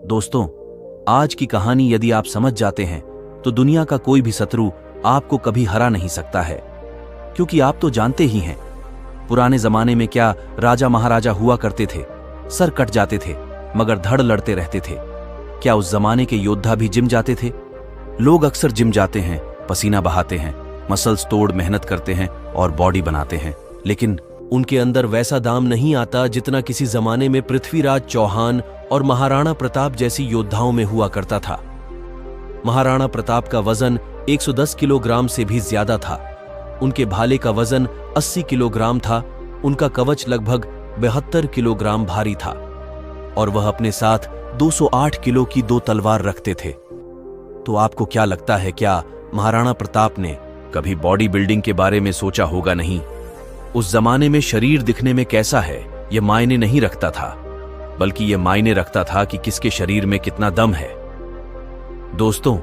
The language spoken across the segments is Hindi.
दोस्तों, आज की कहानी यदि आप समझ जाते हैं तो दुनिया का कोई भी शत्रु आपको कभी हरा नहीं सकता है, क्योंकि आप तो जानते ही हैं पुराने जमाने में क्या राजा महाराजा हुआ करते थे। सर कट जाते थे मगर धड़ लड़ते रहते थे। क्या उस जमाने के योद्धा भी जिम जाते थे? लोग अक्सर जिम जाते हैं, पसीना बहाते हैं, मसल्स तोड़ मेहनत करते हैं और बॉडी बनाते हैं, लेकिन उनके अंदर वैसा दाम नहीं आता जितना किसी जमाने में पृथ्वीराज चौहान और महाराणा प्रताप जैसी योद्धाओं में हुआ करता था। महाराणा प्रताप का वजन 110 किलोग्राम से भी ज्यादा था। उनके भाले का वजन 80 किलोग्राम था। उनका कवच लगभग 72 किलोग्राम भारी था और वह अपने साथ 208 किलो की 2 तलवार रखते थे। तो आपको क्या लगता है, क्या महाराणा प्रताप ने कभी बॉडी बिल्डिंग के बारे में सोचा होगा? नहीं। उस जमाने में शरीर दिखने में कैसा है यह मायने नहीं रखता था, बल्कि यह मायने रखता था कि किसके शरीर में कितना दम है। दोस्तों,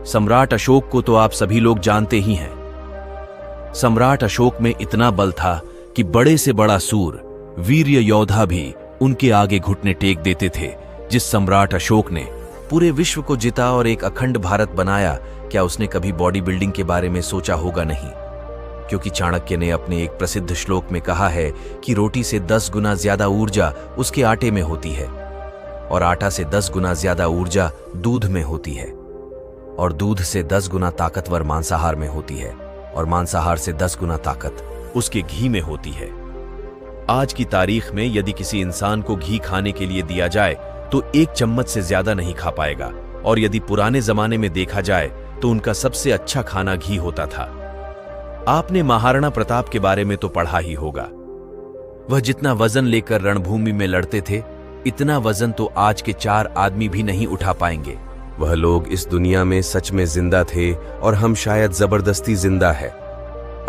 सम्राट अशोक को तो आप सभी लोग जानते ही हैं। सम्राट अशोक में इतना बल था कि बड़े से बड़ा सूर, वीर्य योद्धा भी उनके आगे घुटने टेक देते थे। जिस सम्राट अशोक ने पूरे विश्व को जिता और एक अखंड भारत बनाया, क्या उसने कभी बॉडी बिल्डिंग के बारे में सोचा होगा? नहीं, क्योंकि चाणक्य ने अपने एक प्रसिद्ध श्लोक में कहा है कि रोटी से 10 गुना ज्यादा ऊर्जा उसके आटे में होती है और आटा से 10 गुना ज्यादा ऊर्जा दूध में होती है और दूध से 10 गुना ताकतवर मांसाहार में होती है और मांसाहार से 10 गुना ताकत उसके घी में होती है। आज की तारीख में यदि किसी इंसान को घी खाने के लिए दिया जाए तो 1 चम्मच से ज्यादा नहीं खा पाएगा, और यदि पुराने जमाने में देखा जाए तो उनका सबसे अच्छा खाना घी होता था। आपने महाराणा प्रताप के बारे में तो पढ़ा ही होगा। वह जितना वजन लेकर रणभूमि में लड़ते थे, इतना वजन तो आज के 4 आदमी भी नहीं उठा पाएंगे। वह लोग इस दुनिया में सच में जिंदा थे और हम शायद जबरदस्ती जिंदा है।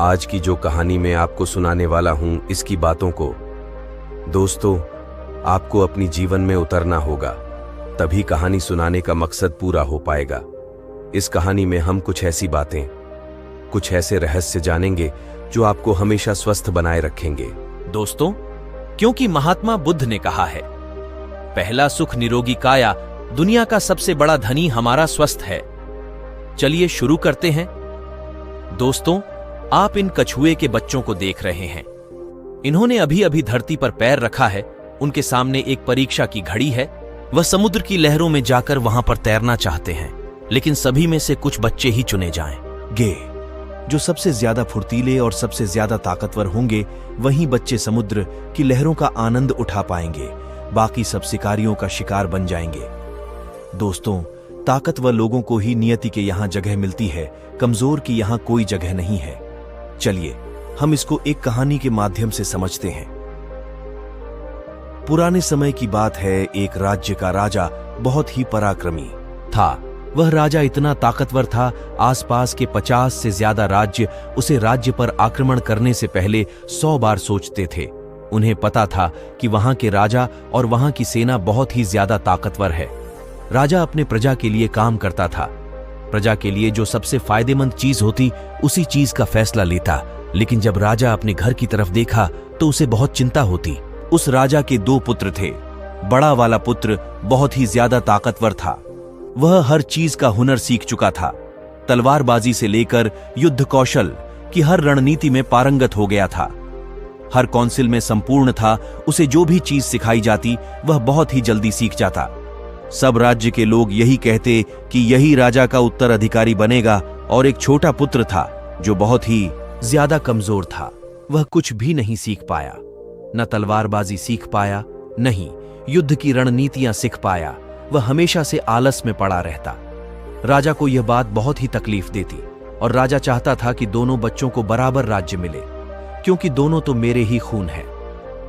आज की जो कहानी मैं आपको सुनाने वाला हूं, इसकी बातों को दोस्तों आपको अपनी जीवन में उतरना होगा, तभी कहानी सुनाने का मकसद पूरा हो पाएगा। इस कहानी में हम कुछ ऐसी बातें, कुछ ऐसे रहस्य जानेंगे जो आपको हमेशा स्वस्थ बनाए रखेंगे। दोस्तों, क्योंकि महात्मा बुद्ध ने कहा है, पहला सुख निरोगी काया, दुनिया का सबसे बड़ा धनी हमारा स्वस्थ है। चलिए शुरू करते हैं। दोस्तों, आप इन कछुए के बच्चों को देख रहे हैं। इन्होंने अभी अभी धरती पर पैर रखा है। उनके सामने एक परीक्षा की घड़ी है। वह समुद्र की लहरों में जाकर वहां पर तैरना चाहते हैं, लेकिन सभी में से कुछ बच्चे ही चुने जाएंगे। जो सबसे ज्यादा फुर्तीले और सबसे ज्यादा ताकतवर होंगे, वही बच्चे समुद्र की लहरों का आनंद उठा पाएंगे। बाकी सब शिकारियों का शिकार बन जाएंगे। दोस्तों, ताकतवर लोगों को ही नियति के यहां जगह मिलती है, कमजोर की यहां कोई जगह नहीं है। चलिए हम इसको एक कहानी के माध्यम से समझते हैं। पुराने समय की बात है। एक राज्य का राजा बहुत ही पराक्रमी था। वह राजा इतना ताकतवर था, आसपास के 50 से ज्यादा राज्य उसे राज्य पर आक्रमण करने से पहले 100 बार सोचते थे। उन्हें पता था कि वहां के राजा और वहां की सेना बहुत ही ज्यादा ताकतवर है। राजा अपने प्रजा के लिए काम करता था। प्रजा के लिए जो सबसे फायदेमंद चीज होती, उसी चीज का फैसला लेता। लेकिन जब राजा अपने घर की तरफ देखा तो उसे बहुत चिंता होती। उस राजा के 2 पुत्र थे। बड़ा वाला पुत्र बहुत ही ज्यादा ताकतवर था। वह हर चीज का हुनर सीख चुका था। तलवारबाजी से लेकर युद्ध कौशल की हर रणनीति में पारंगत हो गया था। हर कौंसिल में संपूर्ण था। उसे जो भी चीज सिखाई जाती वह बहुत ही जल्दी सीख जाता। सब राज्य के लोग यही कहते कि यही राजा का उत्तराधिकारी बनेगा, और एक छोटा पुत्र था जो बहुत ही ज्यादा कमजोर था। वह कुछ भी नहीं सीख पाया, न तलवारबाजी सीख पाया, नहीं युद्ध की रणनीतियां सीख पाया। वह हमेशा से आलस में पड़ा रहता। राजा को यह बात बहुत ही तकलीफ देती और राजा चाहता था कि दोनों बच्चों को बराबर राज्य मिले, क्योंकि दोनों तो मेरे ही खून है।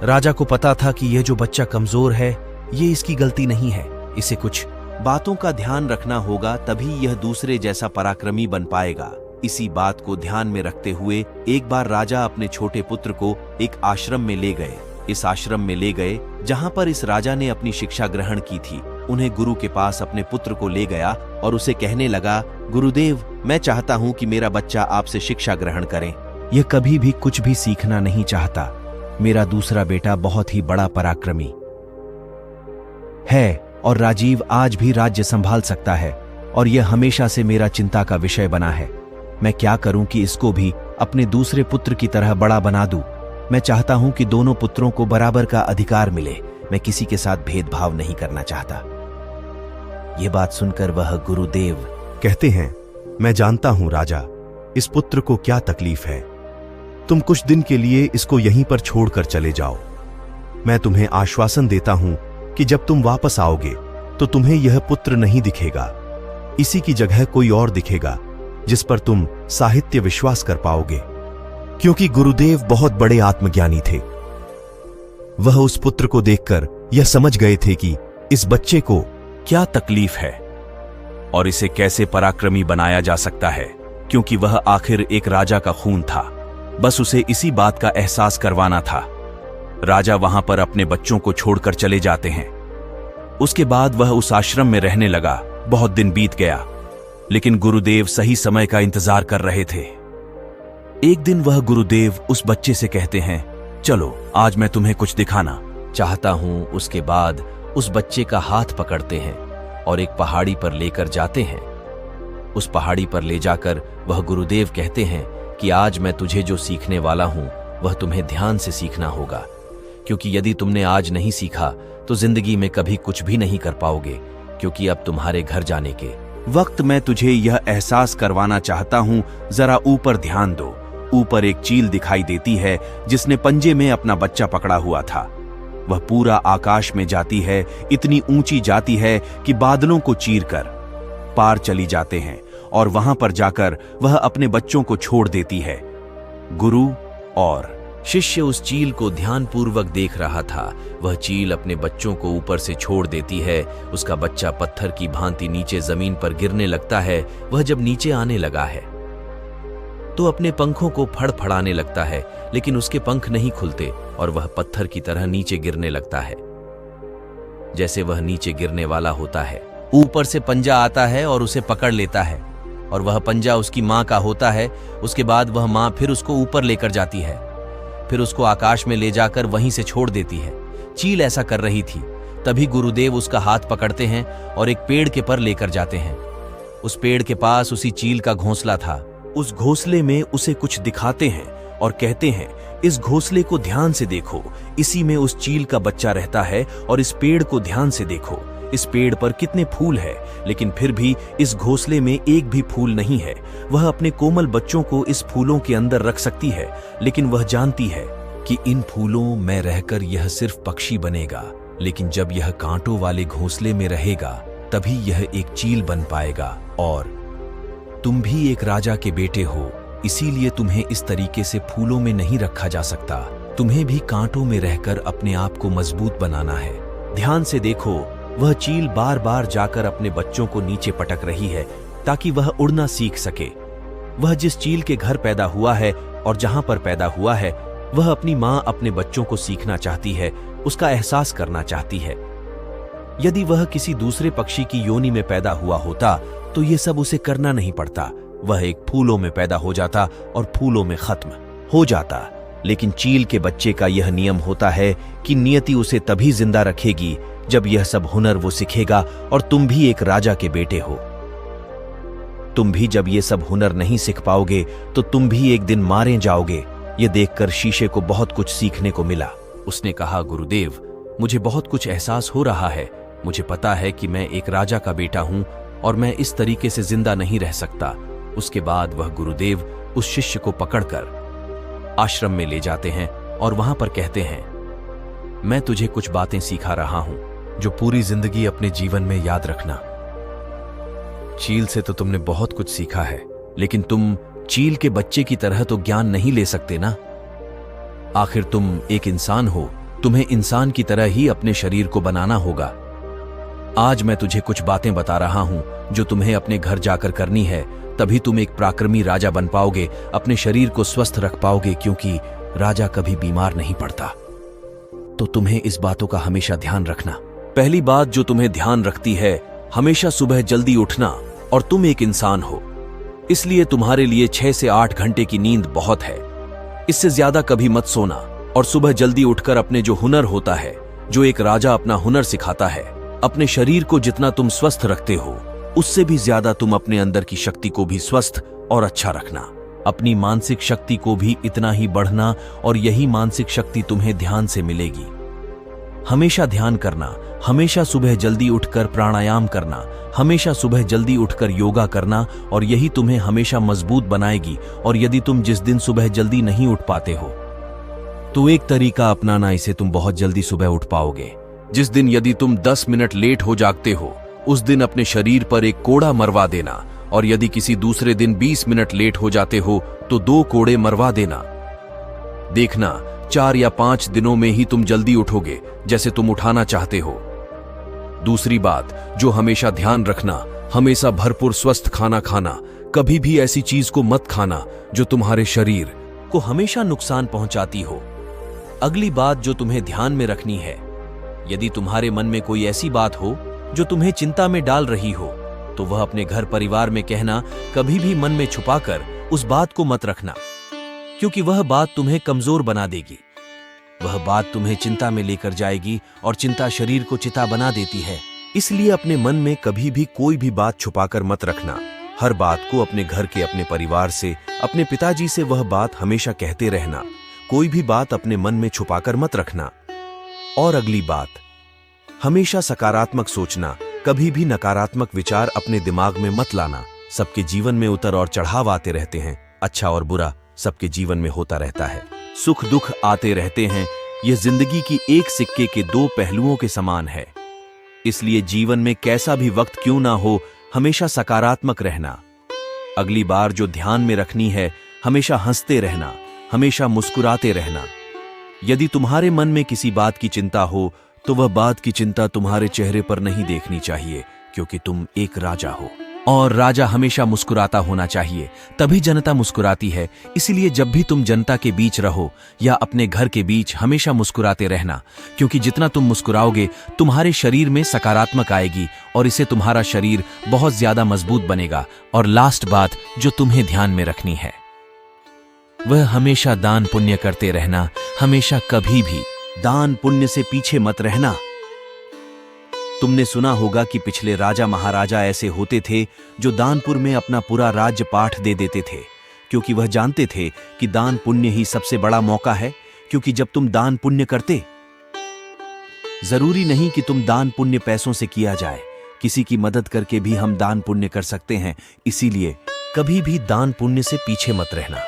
राजा को पता था कि यह जो बच्चा कमजोर है, ये इसकी गलती नहीं है। इसे कुछ बातों का ध्यान रखना होगा, तभी यह दूसरे जैसा पराक्रमी बन पाएगा। इसी बात को ध्यान में रखते हुए एक बार राजा अपने छोटे पुत्र को एक आश्रम में ले गए। इस आश्रम में ले गए जहां पर इस राजा ने अपनी शिक्षा ग्रहण की थी। उन्हें गुरु के पास अपने पुत्र को ले गया और उसे कहने लगा, गुरुदेव, मैं चाहता हूं कि मेरा बच्चा आपसे शिक्षा ग्रहण करे। यह कभी भी कुछ भी सीखना नहीं चाहता। मेरा दूसरा बेटा बहुत ही बड़ा पराक्रमी है और राजीव आज भी राज्य संभाल सकता है और यह हमेशा से मेरा चिंता का विषय बना है। मैं क्या करूं कि इसको भी अपने दूसरे पुत्र की तरह बड़ा बना दूं। मैं चाहता हूं कि दोनों पुत्रों को बराबर का अधिकार मिले। मैं किसी के साथ भेदभाव नहीं करना चाहता। यह बात सुनकर वह गुरुदेव कहते हैं, मैं जानता हूं राजा, इस पुत्र को क्या तकलीफ है। तुम कुछ दिन के लिए इसको यहीं पर छोड़कर चले जाओ। मैं तुम्हें आश्वासन देता हूं कि जब तुम वापस आओगे तो तुम्हें यह पुत्र नहीं दिखेगा। इसी की जगह कोई और दिखेगा जिस पर तुम साहित्य विश्वास कर पाओगे। क्योंकि गुरुदेव बहुत बड़े आत्मज्ञानी थे। वह उस पुत्र को देखकर यह समझ गए थे कि इस बच्चे को क्या तकलीफ है और इसे कैसे पराक्रमी बनाया जा सकता है, क्योंकि वह आखिर एक राजा का खून था। बस उसे इसी बात का एहसास करवाना था। राजा वहां पर अपने बच्चों को छोड़कर चले जाते हैं। उसके बाद वह उस आश्रम में रहने लगा। बहुत दिन बीत गया, लेकिन गुरुदेव सही समय का इंतजार कर रहे थे। एक दिन वह गुरुदेव उस बच्चे से कहते हैं, चलो आज मैं तुम्हें कुछ दिखाना चाहता हूं। उसके बाद उस बच्चे का हाथ पकड़ते हैं और एक पहाड़ी पर लेकर जाते हैं। उस पहाड़ी पर ले जाकर वह गुरुदेव कहते हैं कि आज मैं तुझे जो सीखने वाला हूं वह तुम्हें ध्यान से सीखना होगा, क्योंकि यदि तुमने आज नहीं सीखा तो जिंदगी में कभी कुछ भी नहीं कर पाओगे। क्योंकि अब तुम्हारे घर जाने के वक्त मैं तुझे यह एहसास करवाना चाहता हूं। जरा ऊपर ध्यान दो। ऊपर एक चील दिखाई देती है जिसने पंजे में अपना बच्चा पकड़ा हुआ था। वह पूरा आकाश में जाती है, इतनी ऊंची जाती है कि बादलों को चीरकर पार चली जाते हैं और वहां पर जाकर वह अपने बच्चों को छोड़ देती है। गुरु और शिष्य उस चील को ध्यानपूर्वक देख रहा था। वह चील अपने बच्चों को ऊपर से छोड़ देती है। उसका बच्चा पत्थर की भांति नीचे जमीन पर गिरने लगता है। वह जब नीचे आने लगा है तो अपने पंखों को फड़फड़ाने लगता है, लेकिन उसके पंख नहीं खुलते और वह पत्थर की तरह नीचे गिरने लगता है। जैसे वह नीचे गिरने वाला होता है, ऊपर से पंजा आता है और उसे पकड़ लेता है और वह पंजा उसकी मां का होता है। उसके बाद वह मां फिर उसको ऊपर लेकर जाती है, फिर उसको आकाश में ले जाकर वहीं से छोड़ देती है। चील ऐसा कर रही थी। तभी गुरुदेव उसका हाथ पकड़ते हैं और एक पेड़ के पर लेकर जाते हैं। उस पेड़ के पास उसी चील का घोंसला था। उस घोंसले में उसे कुछ दिखाते हैं और कहते हैं, इस घोंसले को ध्यान से देखो, इसी में उस चील का बच्चा रहता है। और इस पेड़ को ध्यान से देखो, इस पेड़ पर कितने फूल हैं, लेकिन फिर भी इस घोंसले में एक भी फूल नहीं है। वह अपने कोमल बच्चों को इस फूलों के अंदर रख सकती है, लेकिन वह जानती है कि इन फूलों में रहकर यह सिर्फ पक्षी बनेगा, लेकिन जब यह कांटों वाले घोंसले में रहेगा तभी यह एक चील बन पाएगा। और तुम भी एक राजा के बेटे हो, इसीलिए तुम्हें इस तरीके से फूलों में नहीं रखा जा सकता। तुम्हें भी कांटों में रहकर अपने आप को मजबूत बनाना है। ध्यान से देखो, वह चील बार बार जाकर अपने बच्चों को नीचे पटक रही है ताकि वह उड़ना सीख सके। वह जिस चील के घर पैदा हुआ है और जहां पर पैदा हुआ है, वह अपनी मां अपने बच्चों को सीखना चाहती है, उसका एहसास करना चाहती है। यदि वह किसी दूसरे पक्षी की योनि में पैदा हुआ होता तो यह सब उसे करना नहीं पड़ता। वह एक फूलों में पैदा हो जाता और फूलों में खत्म हो जाता। लेकिन चील के बच्चे का यह नियम होता है कि नियति उसे तभी जिंदा रखेगी जब यह सब हुनर वो सीखेगा। और तुम भी एक राजा के बेटे हो। तुम भी जब ये सब हुनर नहीं सीख पाओगे तो तुम भी एक दिन मारे जाओगे। ये देखकर शीशे को बहुत कुछ सीखने को मिला। उसने कहा, गुरुदेव, मुझे बहुत कुछ एहसास हो रहा है। मुझे पता है कि मैं एक राजा का बेटा हूं और मैं इस तरीके से जिंदा नहीं रह सकता। उसके बाद वह गुरुदेव उस शिष्य को पकड़कर आश्रम में ले जाते हैं और वहां पर कहते हैं, मैं तुझे कुछ बातें सिखा रहा हूं जो पूरी जिंदगी अपने जीवन में याद रखना। चील से तो तुमने बहुत कुछ सीखा है, लेकिन तुम चील के बच्चे की तरह तो ज्ञान नहीं ले सकते ना। आखिर तुम एक इंसान हो, तुम्हें इंसान की तरह ही अपने शरीर को बनाना होगा। आज मैं तुझे कुछ बातें बता रहा हूं जो तुम्हें अपने घर जाकर करनी है, तभी तुम एक पराक्रमी राजा बन पाओगे, अपने शरीर को स्वस्थ रख पाओगे, क्योंकि राजा कभी बीमार नहीं पड़ता। तो तुम्हें इस बातों का हमेशा ध्यान रखना। पहली बात जो तुम्हें ध्यान रखती है, हमेशा सुबह जल्दी उठना। और तुम एक इंसान हो, इसलिए तुम्हारे लिए 6 से 8 घंटे की नींद बहुत है। इससे ज्यादा कभी मत सोना। और सुबह जल्दी उठकर अपने जो हुनर होता है, जो एक राजा अपना हुनर सिखाता है, अपने शरीर को जितना तुम स्वस्थ रखते हो, उससे भी ज्यादा तुम अपने अंदर की शक्ति को भी स्वस्थ और अच्छा रखना। अपनी मानसिक शक्ति को भी इतना ही बढ़ना, और यही मानसिक शक्ति तुम्हें ध्यान से मिलेगी। हमेशा ध्यान करना, हमेशा सुबह जल्दी उठकर प्राणायाम करना, हमेशा सुबह जल्दी उठकर योगा करना, और यही तुम्हें हमेशा मजबूत बनाएगी। और यदि तुम जिस दिन सुबह जल्दी नहीं उठ पाते हो, तो एक तरीका अपनाना, इसे तुम बहुत जल्दी सुबह उठ पाओगे। जिस दिन यदि तुम 10 मिनट लेट हो जागते हो, उस दिन अपने शरीर पर एक कोड़ा मरवा देना, और यदि किसी दूसरे दिन 20 मिनट लेट हो जाते हो तो 2 कोड़े मरवा देना। देखना 4 या 5 दिनों में ही तुम जल्दी उठोगे जैसे तुम उठाना चाहते हो। दूसरी बात जो हमेशा ध्यान रखना, हमेशा भरपूर स्वस्थ खाना खाना। कभी भी ऐसी चीज को मत खाना जो तुम्हारे शरीर को हमेशा नुकसान पहुंचाती हो। अगली बात जो तुम्हें ध्यान में रखनी है, यदि तुम्हारे मन में कोई ऐसी बात हो जो तुम्हें चिंता में डाल रही हो, तो वह अपने घर परिवार में कहना। कभी भी मन में छुपाकर उस बात को मत रखना, क्योंकि वह बात तुम्हें कमजोर बना देगी। वह बात तुम्हें चिंता में लेकर जाएगी, और चिंता शरीर को चिता बना देती है। इसलिए अपने मन में कभी भी कोई भी बात छुपाकर मत रखना। हर बात को अपने घर के, अपने परिवार से, अपने पिताजी से वह बात हमेशा कहते रहना। कोई भी बात अपने मन में छुपाकर मत रखना। और अगली बात, हमेशा सकारात्मक सोचना। कभी भी नकारात्मक विचार अपने दिमाग में मत लाना। सबके जीवन में उतर और चढ़ाव आते रहते हैं। अच्छा और बुरा सबके जीवन में होता रहता है। सुख दुख आते रहते हैं। यह जिंदगी की एक सिक्के के 2 पहलुओं के समान है। इसलिए जीवन में कैसा भी वक्त क्यों ना हो, हमेशा सकारात्मक रहना। अगली बार जो ध्यान में रखनी है, हमेशा हंसते रहना, हमेशा मुस्कुराते रहना। यदि तुम्हारे मन में किसी बात की चिंता हो, तो वह बात की चिंता तुम्हारे चेहरे पर नहीं देखनी चाहिए, क्योंकि तुम एक राजा हो, और राजा हमेशा मुस्कुराता होना चाहिए। तभी जनता मुस्कुराती है। इसलिए जब भी तुम जनता के बीच रहो या अपने घर के बीच, हमेशा मुस्कुराते रहना, क्योंकि जितना तुम मुस्कुराओगे तुम्हारे शरीर में सकारात्मक आएगी, और इससे तुम्हारा शरीर बहुत ज्यादा मजबूत बनेगा। और लास्ट बात जो तुम्हें ध्यान में रखनी है, वह हमेशा दान पुण्य करते रहना। हमेशा कभी भी दान पुण्य से पीछे मत रहना। तुमने सुना होगा कि पिछले राजा महाराजा ऐसे होते थे जो दानपुर में अपना पूरा राज्य पाठ दे देते थे, क्योंकि वह जानते थे कि दान पुण्य ही सबसे बड़ा मौका है। क्योंकि जब तुम दान पुण्य करते, जरूरी नहीं कि तुम दान पुण्य पैसों से किया जाए, किसी की मदद करके भी हम दान पुण्य कर सकते हैं। इसीलिए कभी भी दान पुण्य से पीछे मत रहना,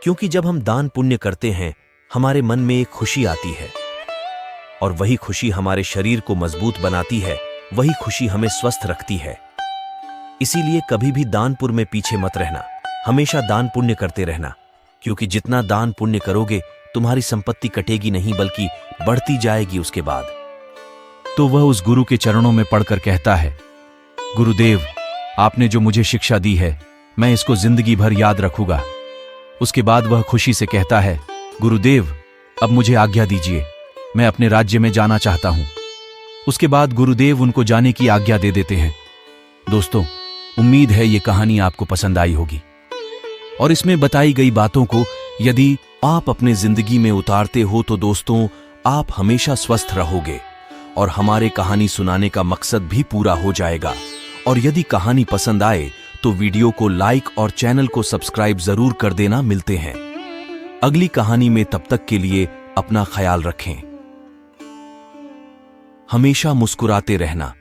क्योंकि जब हम दान पुण्य करते हैं हमारे मन में एक खुशी आती है, और वही खुशी हमारे शरीर को मजबूत बनाती है। वही खुशी हमें स्वस्थ रखती है। इसीलिए कभी भी दान पुण्य में पीछे मत रहना, हमेशा दान पुण्य करते रहना, क्योंकि जितना दान पुण्य करोगे तुम्हारी संपत्ति कटेगी नहीं बल्कि बढ़ती जाएगी उसके बाद। तो वह उस गुरु के चरणों में पड़कर कहता है, गुरुदेव आपने जो मुझे शिक्षा दी है मैं इसको जिंदगी भर याद रखूंगा। उसके बाद वह खुशी से कहता है, गुरुदेव अब मुझे आज्ञा दीजिए, मैं अपने राज्य में जाना चाहता हूं। उसके बाद गुरुदेव उनको जाने की आज्ञा दे देते हैं। दोस्तों, उम्मीद है ये कहानी आपको पसंद आई होगी, और इसमें बताई गई बातों को यदि आप अपने जिंदगी में उतारते हो तो दोस्तों आप हमेशा स्वस्थ रहोगे, और हमारे कहानी सुनाने का मकसद भी पूरा हो जाएगा। और यदि कहानी पसंद आए तो वीडियो को लाइक और चैनल को सब्सक्राइब जरूर कर देना। मिलते हैं अगली कहानी में, तब तक के लिए अपना ख्याल रखें। हमेशा मुस्कुराते रहना।